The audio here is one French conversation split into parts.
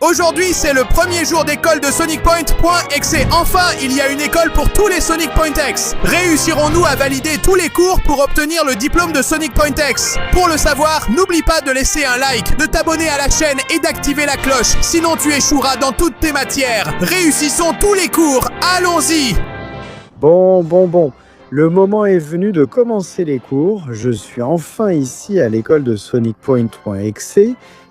Aujourd'hui, c'est le premier jour d'école de Sonic Point.exe. Enfin, il y a une école pour tous les Sonic Point-X. Réussirons-nous à valider tous les cours pour obtenir le diplôme de Sonic Point-X? Pour le savoir, n'oublie pas de laisser un like, de t'abonner à la chaîne et d'activer la cloche. Sinon, tu échoueras dans toutes tes matières. Réussissons tous les cours. Allons-y! Bon. Le moment est venu de commencer les cours. Je suis enfin ici à l'école de Sonic Point.exe.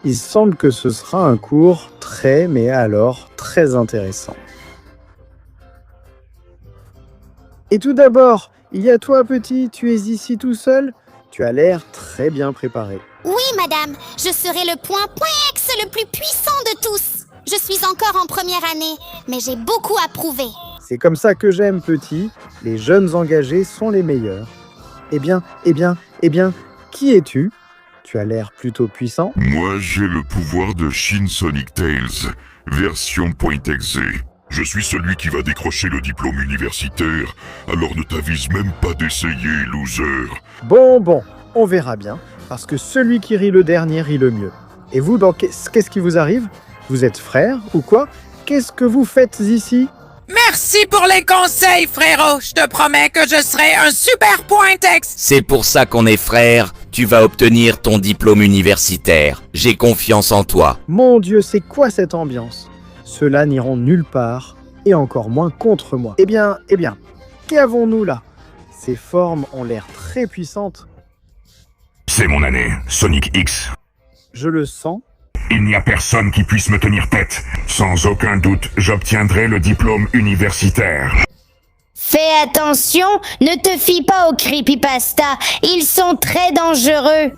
Il semble que ce sera un cours très intéressant. Et tout d'abord, il y a toi petit, tu es ici tout seul? Tu as l'air très bien préparé. Oui, madame, je serai le Point.exe le plus puissant de tous. Je suis encore en première année, mais j'ai beaucoup à prouver. C'est comme ça que j'aime, petit. Les jeunes engagés sont les meilleurs. Eh bien, qui es-tu? Tu as l'air plutôt puissant. Moi, j'ai le pouvoir de Shin Sonic Tails, version Point.exe. Je suis celui qui va décrocher le diplôme universitaire, alors ne t'avise même pas d'essayer, loser. Bon, on verra bien, parce que celui qui rit le dernier rit le mieux. Et vous, qu'est-ce qui vous arrive? Vous êtes frères ou quoi? Qu'est-ce que vous faites ici? Merci pour les conseils, frérot. Je te promets que je serai un super Point.exe. C'est pour ça qu'on est frères. Tu vas obtenir ton diplôme universitaire. J'ai confiance en toi. Mon Dieu, c'est quoi cette ambiance? Ceux-là n'iront nulle part, et encore moins contre moi. Eh bien, qu'avons-nous là? Ces formes ont l'air très puissantes. C'est mon année, Sonic X. Je le sens. Il n'y a personne qui puisse me tenir tête. Sans aucun doute, j'obtiendrai le diplôme universitaire. Fais attention, ne te fie pas aux creepypasta, ils sont très dangereux.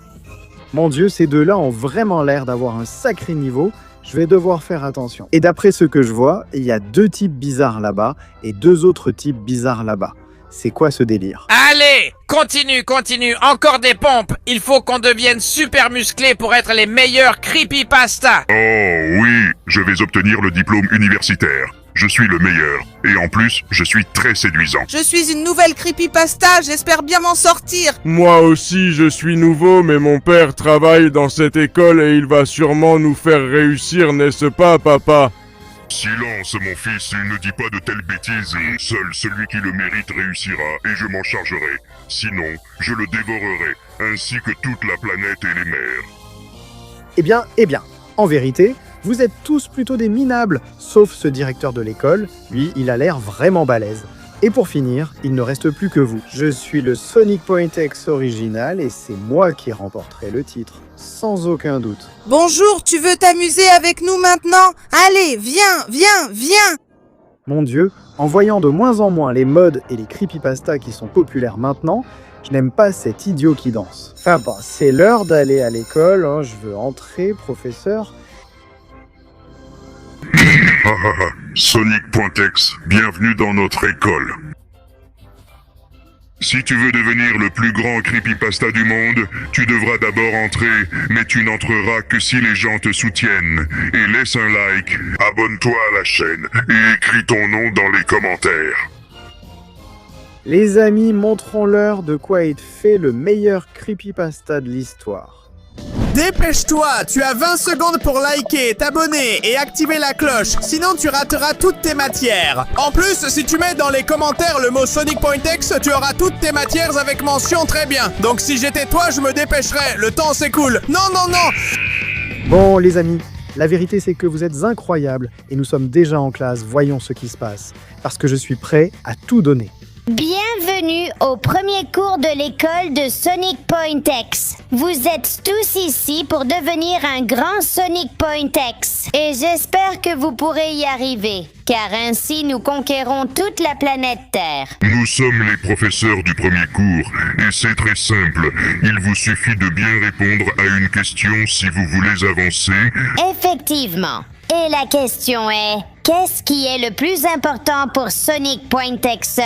Mon Dieu, ces deux-là ont vraiment l'air d'avoir un sacré niveau. Je vais devoir faire attention. Et d'après ce que je vois, il y a 2 types bizarres là-bas et 2 autres types bizarres là-bas. C'est quoi ce délire? Allez, continue. Encore des pompes. Il faut qu'on devienne super musclés pour être les meilleurs creepypasta. Oh oui, je vais obtenir le diplôme universitaire. Je suis le meilleur. Et en plus, je suis très séduisant. Je suis une nouvelle creepypasta, j'espère bien m'en sortir. Moi aussi, je suis nouveau, mais mon père travaille dans cette école et il va sûrement nous faire réussir, n'est-ce pas, papa? Silence, mon fils, ne dis pas de telles bêtises. Seul celui qui le mérite réussira, et je m'en chargerai. Sinon, je le dévorerai, ainsi que toute la planète et les mers. Eh bien, en vérité, vous êtes tous plutôt des minables, sauf ce directeur de l'école. Lui, il a l'air vraiment balèze. Et pour finir, il ne reste plus que vous. Je suis le Sonic Point.exe original et c'est moi qui remporterai le titre, sans aucun doute. Bonjour, tu veux t'amuser avec nous maintenant? Allez, viens. Mon Dieu, en voyant de moins en moins les modes et les creepypastas qui sont populaires maintenant, je n'aime pas cet idiot qui danse. Enfin bon, c'est l'heure d'aller à l'école, hein. Je veux entrer, professeur. Sonic Point.exe, bienvenue dans notre école. Si tu veux devenir le plus grand creepypasta du monde, tu devras d'abord entrer, mais tu n'entreras que si les gens te soutiennent. Et laisse un like, abonne-toi à la chaîne et écris ton nom dans les commentaires. Les amis, montrons-leur de quoi est fait le meilleur creepypasta de l'histoire. Dépêche-toi, tu as 20 secondes pour liker, t'abonner et activer la cloche, sinon tu rateras toutes tes matières. En plus, si tu mets dans les commentaires le mot Sonic Point.exe, tu auras toutes tes matières avec mention très bien. Donc si j'étais toi, je me dépêcherais, le temps s'écoule. Non. Bon les amis, la vérité c'est que vous êtes incroyables et nous sommes déjà en classe, voyons ce qui se passe. Parce que je suis prêt à tout donner. Bienvenue au premier cours de l'école de Sonic Point.exe. Vous êtes tous ici pour devenir un grand Sonic Point.exe. Et j'espère que vous pourrez y arriver, car ainsi nous conquérons toute la planète Terre. Nous sommes les professeurs du premier cours, et c'est très simple. Il vous suffit de bien répondre à une question si vous voulez avancer. Effectivement. Et la question est, qu'est-ce qui est le plus important pour Sonic Point.exe?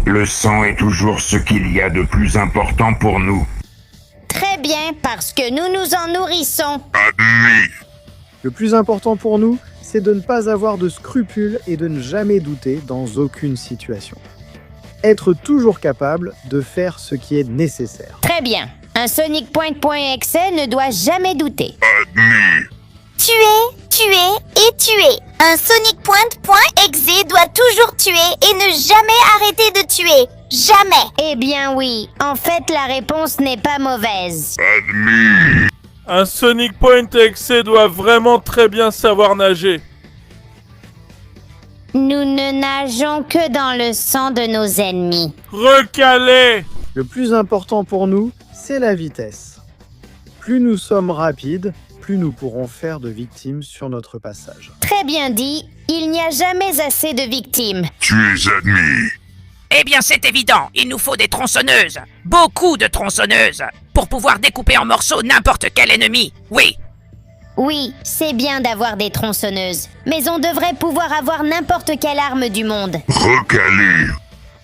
Le sang est toujours ce qu'il y a de plus important pour nous. Très bien, parce que nous nous en nourrissons. Admis. Le plus important pour nous, c'est de ne pas avoir de scrupules et de ne jamais douter dans aucune situation. Être toujours capable de faire ce qui est nécessaire. Très bien. Un Sonic Point.exe ne doit jamais douter. Admis. Tu tuer. Un Sonic Point.exe doit toujours tuer et ne jamais arrêter de tuer. Jamais. Eh bien oui, en fait la réponse n'est pas mauvaise. Admis. Un Sonic Point XC doit vraiment très bien savoir nager. Nous ne nageons que dans le sang de nos ennemis. Recalé! Le plus important pour nous, c'est la vitesse. Plus nous sommes rapides, plus nous pourrons faire de victimes sur notre passage. Très bien dit, il n'y a jamais assez de victimes. Tu es admis. Eh bien, c'est évident, il nous faut des tronçonneuses. Beaucoup de tronçonneuses. Pour pouvoir découper en morceaux n'importe quel ennemi. Oui. Oui, c'est bien d'avoir des tronçonneuses, mais on devrait pouvoir avoir n'importe quelle arme du monde. Recalé.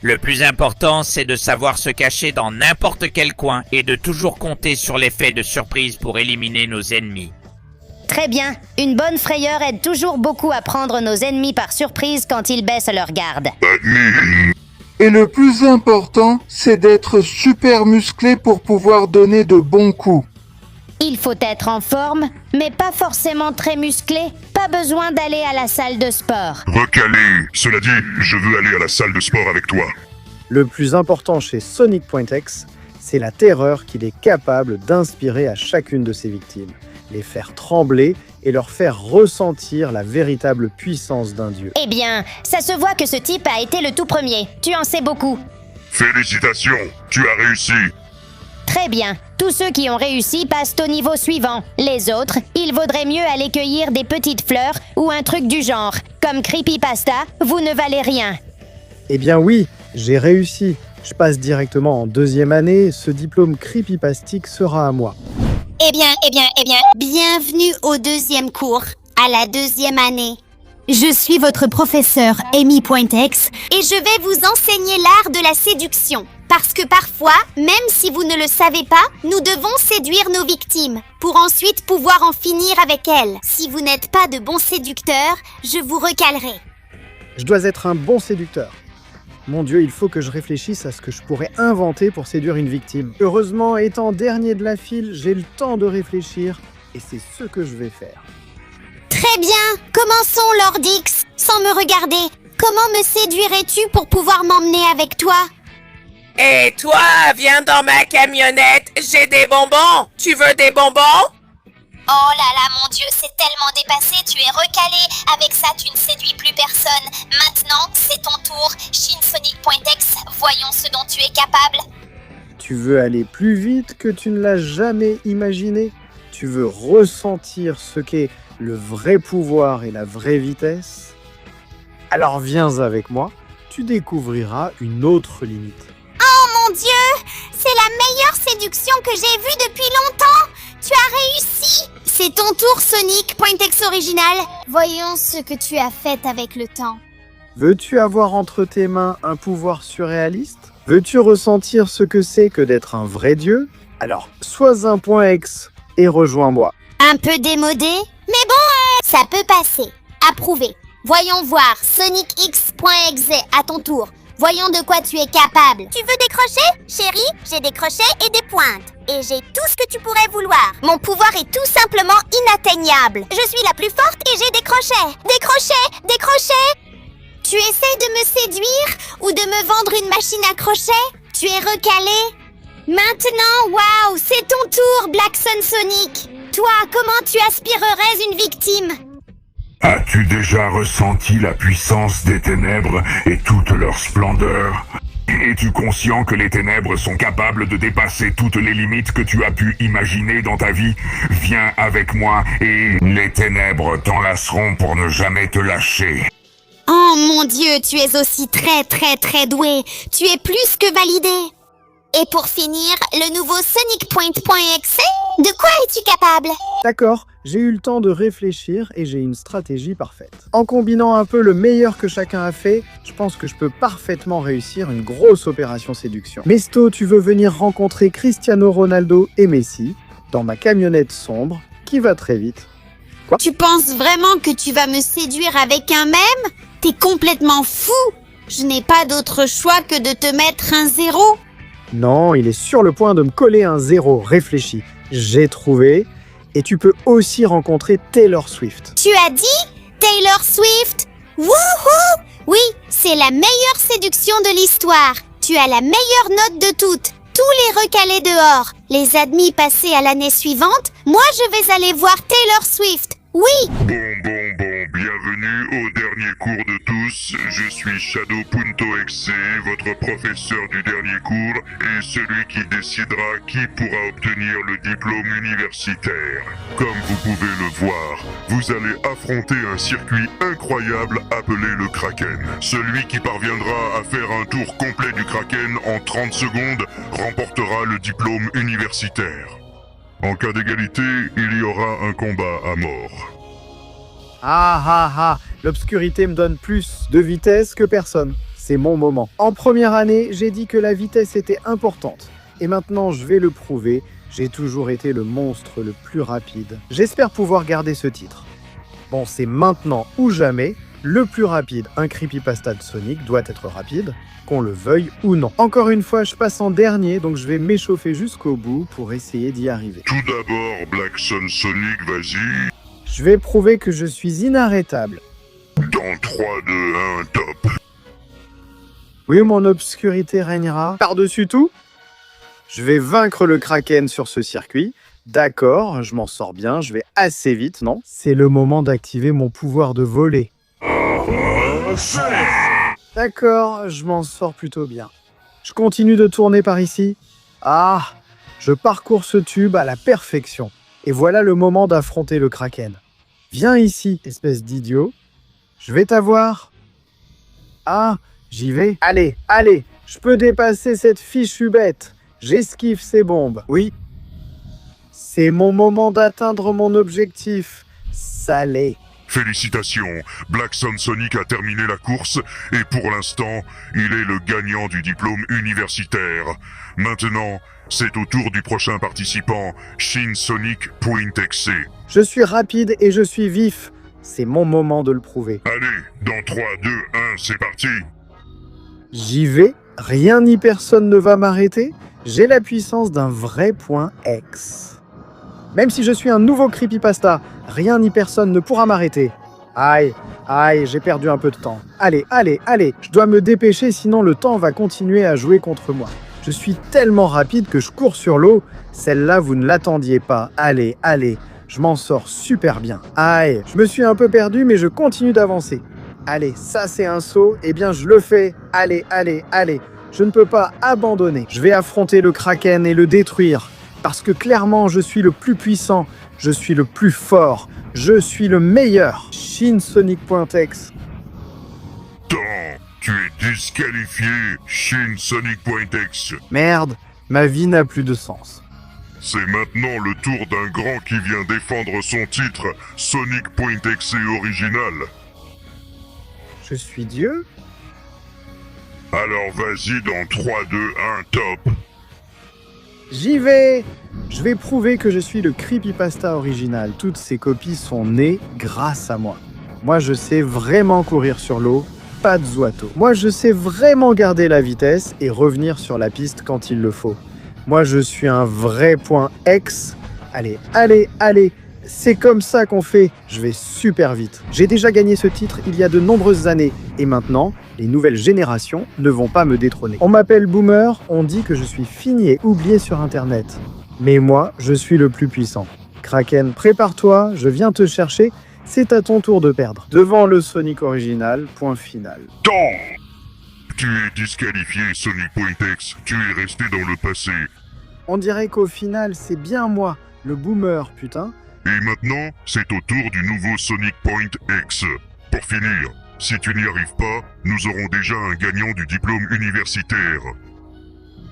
Le plus important, c'est de savoir se cacher dans n'importe quel coin et de toujours compter sur l'effet de surprise pour éliminer nos ennemis. Très bien, une bonne frayeur aide toujours beaucoup à prendre nos ennemis par surprise quand ils baissent leur garde. Admis. Et le plus important, c'est d'être super musclé pour pouvoir donner de bons coups. Il faut être en forme, mais pas forcément très musclé. Pas besoin d'aller à la salle de sport. Recalé. Cela dit, je veux aller à la salle de sport avec toi. Le plus important chez Sonic Point.exe, c'est la terreur qu'il est capable d'inspirer à chacune de ses victimes, les faire trembler et leur faire ressentir la véritable puissance d'un dieu. Eh bien, ça se voit que ce type a été le tout premier. Tu en sais beaucoup. Félicitations, tu as réussi. Très bien. Tous ceux qui ont réussi passent au niveau suivant. Les autres, il vaudrait mieux aller cueillir des petites fleurs ou un truc du genre. Comme Creepypasta, vous ne valez rien. Eh bien oui, j'ai réussi. Je passe directement en 2e année, ce diplôme creepypastique sera à moi. Eh bien, bienvenue au 2e cours, à la 2e année. Je suis votre professeur, Amy Point.exe, et je vais vous enseigner l'art de la séduction. Parce que parfois, même si vous ne le savez pas, nous devons séduire nos victimes, pour ensuite pouvoir en finir avec elles. Si vous n'êtes pas de bons séducteurs, je vous recalerai. Je dois être un bon séducteur. Mon Dieu, il faut que je réfléchisse à ce que je pourrais inventer pour séduire une victime. Heureusement, étant dernier de la file, j'ai le temps de réfléchir, et c'est ce que je vais faire. Très bien, commençons, Lord X, sans me regarder. Comment me séduirais-tu pour pouvoir m'emmener avec toi ? Et toi, viens dans ma camionnette, j'ai des bonbons. Tu veux des bonbons? Oh là là, mon Dieu, c'est tellement dépassé, tu es recalé. Avec ça, tu ne séduis plus personne. Maintenant, c'est ton tour. Sonic.exe, voyons ce dont tu es capable. Tu veux aller plus vite que tu ne l'as jamais imaginé ? Tu veux ressentir ce qu'est le vrai pouvoir et la vraie vitesse ? Alors viens avec moi, tu découvriras une autre limite. Oh mon Dieu, c'est la meilleure séduction que j'ai vue depuis longtemps. Tu as réussi. C'est ton tour, Sonic.exe original. Voyons ce que tu as fait avec le temps. Veux-tu avoir entre tes mains un pouvoir surréaliste ? Veux-tu ressentir ce que c'est que d'être un vrai dieu ? Alors, sois un .exe et rejoins-moi. Un peu démodé, mais bon, ça peut passer. Approuvé. Voyons voir, SonicX.exe à ton tour. Voyons de quoi tu es capable. Tu veux des crochets ? Chérie, j'ai des crochets et des pointes. Et j'ai tout ce que tu pourrais vouloir. Mon pouvoir est tout simplement inatteignable. Je suis la plus forte et j'ai des crochets. Des crochets, des crochets. Tu essayes de me séduire ou de me vendre une machine à crochets ? Tu es recalé ? Maintenant, waouh, c'est ton tour, Black Sun Sonic. Toi, comment tu aspirerais une victime ? As-tu déjà ressenti la puissance des ténèbres et toute leur splendeur ? Es-tu conscient que les ténèbres sont capables de dépasser toutes les limites que tu as pu imaginer dans ta vie ? Viens avec moi et les ténèbres t'enlaceront pour ne jamais te lâcher. Oh mon Dieu, tu es aussi très doué. Tu es plus que validé. Et pour finir, le nouveau Sonic.exe, de quoi es-tu capable ? D'accord, j'ai eu le temps de réfléchir et j'ai une stratégie parfaite. En combinant un peu le meilleur que chacun a fait, je pense que je peux parfaitement réussir une grosse opération séduction. Mesto, tu veux venir rencontrer Cristiano Ronaldo et Messi dans ma camionnette sombre qui va très vite. Quoi ? Tu penses vraiment que tu vas me séduire avec un mème ? T'es complètement fou ! Je n'ai pas d'autre choix que de te mettre un 0. Non, il est sur le point de me coller un 0. Réfléchis, j'ai trouvé. Et tu peux aussi rencontrer Taylor Swift. Tu as dit Taylor Swift? Wouhou! Oui, c'est la meilleure séduction de l'histoire. Tu as la meilleure note de toutes. Tous les recalés dehors. Les admis passés à l'année suivante. Moi, je vais aller voir Taylor Swift. Oui! Bon, bienvenue au dernier cours de tous. Je suis Shadow.exe, votre professeur du dernier cours, et celui qui décidera qui pourra obtenir le diplôme universitaire. Comme vous pouvez le voir, vous allez affronter un circuit incroyable appelé le Kraken. Celui qui parviendra à faire un tour complet du Kraken en 30 secondes remportera le diplôme universitaire. En cas d'égalité, il y aura un combat à mort. L'obscurité me donne plus de vitesse que personne. C'est mon moment. En première année, j'ai dit que la vitesse était importante. Et maintenant, je vais le prouver. J'ai toujours été le monstre le plus rapide. J'espère pouvoir garder ce titre. Bon, c'est maintenant ou jamais. Le plus rapide, un creepypasta de Sonic doit être rapide, qu'on le veuille ou non. Encore une fois, je passe en dernier, donc je vais m'échauffer jusqu'au bout pour essayer d'y arriver. Tout d'abord, Black Sun Sonic, vas-y. Je vais prouver que je suis inarrêtable. Dans 3, 2, 1, top. Oui, mon obscurité régnera par-dessus tout. Je vais vaincre le Kraken sur ce circuit. D'accord, je m'en sors bien, je vais assez vite, non? C'est le moment d'activer mon pouvoir de voler. D'accord, je m'en sors plutôt bien. Je continue de tourner par ici. Je parcours ce tube à la perfection. Et voilà le moment d'affronter le Kraken. Viens ici, espèce d'idiot. Je vais t'avoir. J'y vais. Allez, je peux dépasser cette fichue bête. J'esquive ces bombes. Oui. C'est mon moment d'atteindre mon objectif. Salé. Félicitations, Black Sun Sonic a terminé la course et pour l'instant, il est le gagnant du diplôme universitaire. Maintenant, c'est au tour du prochain participant, Shin Sonic.exe. Je suis rapide et je suis vif. C'est mon moment de le prouver. Allez, dans 3, 2, 1, c'est parti. J'y vais, rien ni personne ne va m'arrêter. J'ai la puissance d'un vrai point X. Même si je suis un nouveau creepypasta, rien ni personne ne pourra m'arrêter. Aïe, j'ai perdu un peu de temps. Allez, je dois me dépêcher sinon le temps va continuer à jouer contre moi. Je suis tellement rapide que je cours sur l'eau. Celle-là, vous ne l'attendiez pas. Allez, je m'en sors super bien. Aïe, je me suis un peu perdu mais je continue d'avancer. Allez, ça c'est un saut, eh bien je le fais. Allez, je ne peux pas abandonner. Je vais affronter le Kraken et le détruire. Parce que clairement, je suis le plus puissant, je suis le plus fort, je suis le meilleur. Shin Sonic.exe. Tu es disqualifié, Shin Sonic.exe. Merde, ma vie n'a plus de sens. C'est maintenant le tour d'un grand qui vient défendre son titre, Sonic.exe original. Je suis Dieu? Alors vas-y dans 3, 2, 1, top. J'y vais! Je vais prouver que je suis le creepypasta original. Toutes ces copies sont nées grâce à moi. Moi, je sais vraiment courir sur l'eau, pas de Zuato. Moi, je sais vraiment garder la vitesse et revenir sur la piste quand il le faut. Moi, je suis un vrai point X. Allez, c'est comme ça qu'on fait. Je vais super vite. J'ai déjà gagné ce titre il y a de nombreuses années. Et maintenant, les nouvelles générations ne vont pas me détrôner. On m'appelle Boomer, on dit que je suis fini et oublié sur Internet. Mais moi, je suis le plus puissant. Kraken, prépare-toi, je viens te chercher. C'est à ton tour de perdre. Devant le Sonic original, point final. Tu es disqualifié, Sonic.exe. Tu es resté dans le passé. On dirait qu'au final, c'est bien moi, le Boomer, putain. Et maintenant, c'est au tour du nouveau Sonic.exe. Pour finir, si tu n'y arrives pas, nous aurons déjà un gagnant du diplôme universitaire.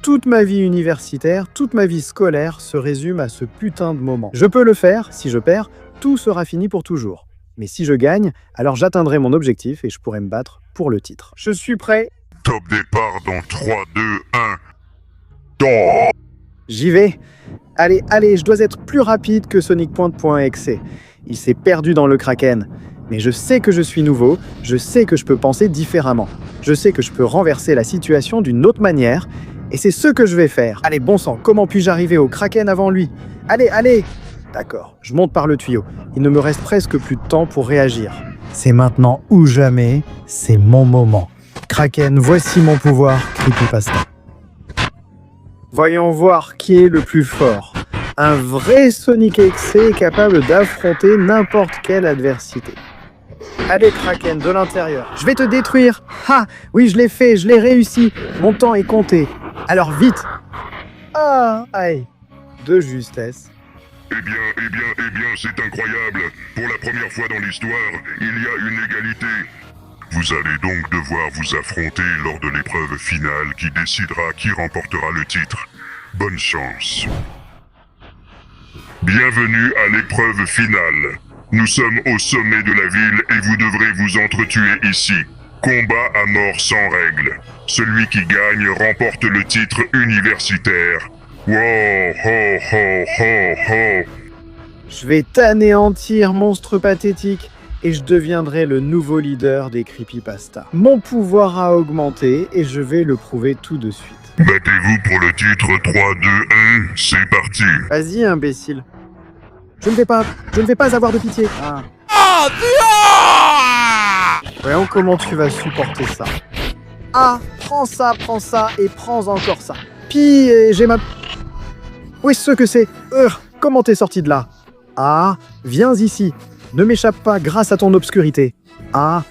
Toute ma vie universitaire, toute ma vie scolaire se résume à ce putain de moment. Je peux le faire, si je perds, tout sera fini pour toujours. Mais si je gagne, alors j'atteindrai mon objectif et je pourrai me battre pour le titre. Je suis prêt. Top départ dans 3, 2, 1. Top. J'y vais. Allez, je dois être plus rapide que Sonic.exe. Il s'est perdu dans le Kraken. Mais je sais que je suis nouveau, je sais que je peux penser différemment. Je sais que je peux renverser la situation d'une autre manière, et c'est ce que je vais faire. Allez, bon sang, comment puis-je arriver au Kraken avant lui? Allez. D'accord, je monte par le tuyau. Il ne me reste presque plus de temps pour réagir. C'est maintenant ou jamais, c'est mon moment. Kraken, voici mon pouvoir Creepypasta. Voyons voir qui est le plus fort. Un vrai Sonic XC est capable d'affronter n'importe quelle adversité. Allez Kraken, de l'intérieur. Je vais te détruire. Ah, oui, je l'ai fait, je l'ai réussi. Mon temps est compté. Alors vite. Ah, aïe. De justesse. Eh bien, c'est incroyable. Pour la première fois dans l'histoire, il y a une égalité. Vous allez donc devoir vous affronter lors de l'épreuve finale qui décidera qui remportera le titre. Bonne chance. Bienvenue à l'épreuve finale. Nous sommes au sommet de la ville et vous devrez vous entretuer ici. Combat à mort sans règle. Celui qui gagne remporte le titre universitaire. Wow, ho, ho, ho, ho. Je vais t'anéantir, monstre pathétique, et je deviendrai le nouveau leader des creepypasta. Mon pouvoir a augmenté et je vais le prouver tout de suite. Battez-vous pour le titre 3, 2, 1, c'est parti. Vas-y, imbécile. Je ne vais pas avoir de pitié. Ah. Oh non! Voyons comment tu vas supporter ça. Ah, prends ça, et prends encore ça. Puis, j'ai ma... Où est-ce que c'est? Comment t'es sorti de là? Ah, viens ici. Ne m'échappe pas grâce à ton obscurité. Ah,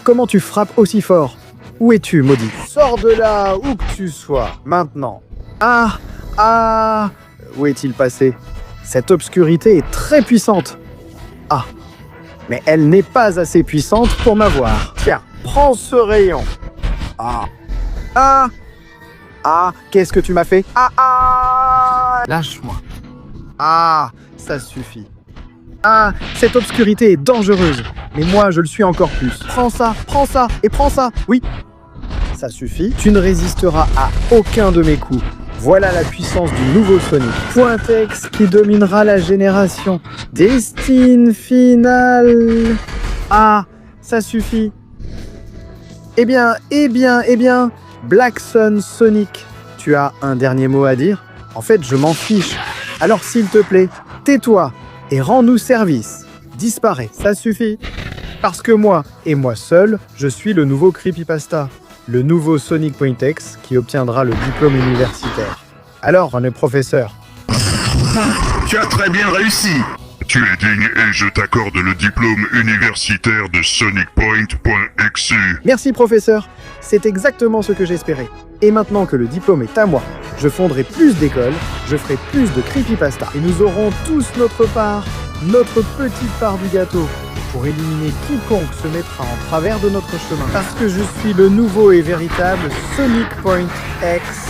comment tu frappes aussi fort? Où es-tu, maudit? Sors de là, où que tu sois, maintenant. Ah, où est-il passé? Cette obscurité est très puissante. Ah, mais elle n'est pas assez puissante pour m'avoir. Tiens, prends ce rayon. Ah, qu'est-ce que tu m'as fait? Lâche-moi. Ah, ça suffit. Ah, cette obscurité est dangereuse. Mais moi, je le suis encore plus. Prends ça, et prends ça. Oui. Ça suffit. Tu ne résisteras à aucun de mes coups. Voilà la puissance du nouveau Sonic. Pointex qui dominera la génération. Destin final. Ah, ça suffit. Eh bien. Black Sun Sonic, tu as un dernier mot à dire? En fait, je m'en fiche. Alors s'il te plaît, tais-toi et rends-nous service. Disparais, ça suffit. Parce que moi, et moi seul, je suis le nouveau Creepypasta. Le nouveau Sonic Pointex qui obtiendra le diplôme universitaire. Alors, le professeur. Tu as très bien réussi. Tu es digne et je t'accorde le diplôme universitaire de SonicPoint.exe. Merci professeur, c'est exactement ce que j'espérais. Et maintenant que le diplôme est à moi, je fonderai plus d'écoles, je ferai plus de creepypasta. Et nous aurons tous notre part, notre petite part du gâteau, pour éliminer quiconque se mettra en travers de notre chemin. Parce que je suis le nouveau et véritable SonicPoint X.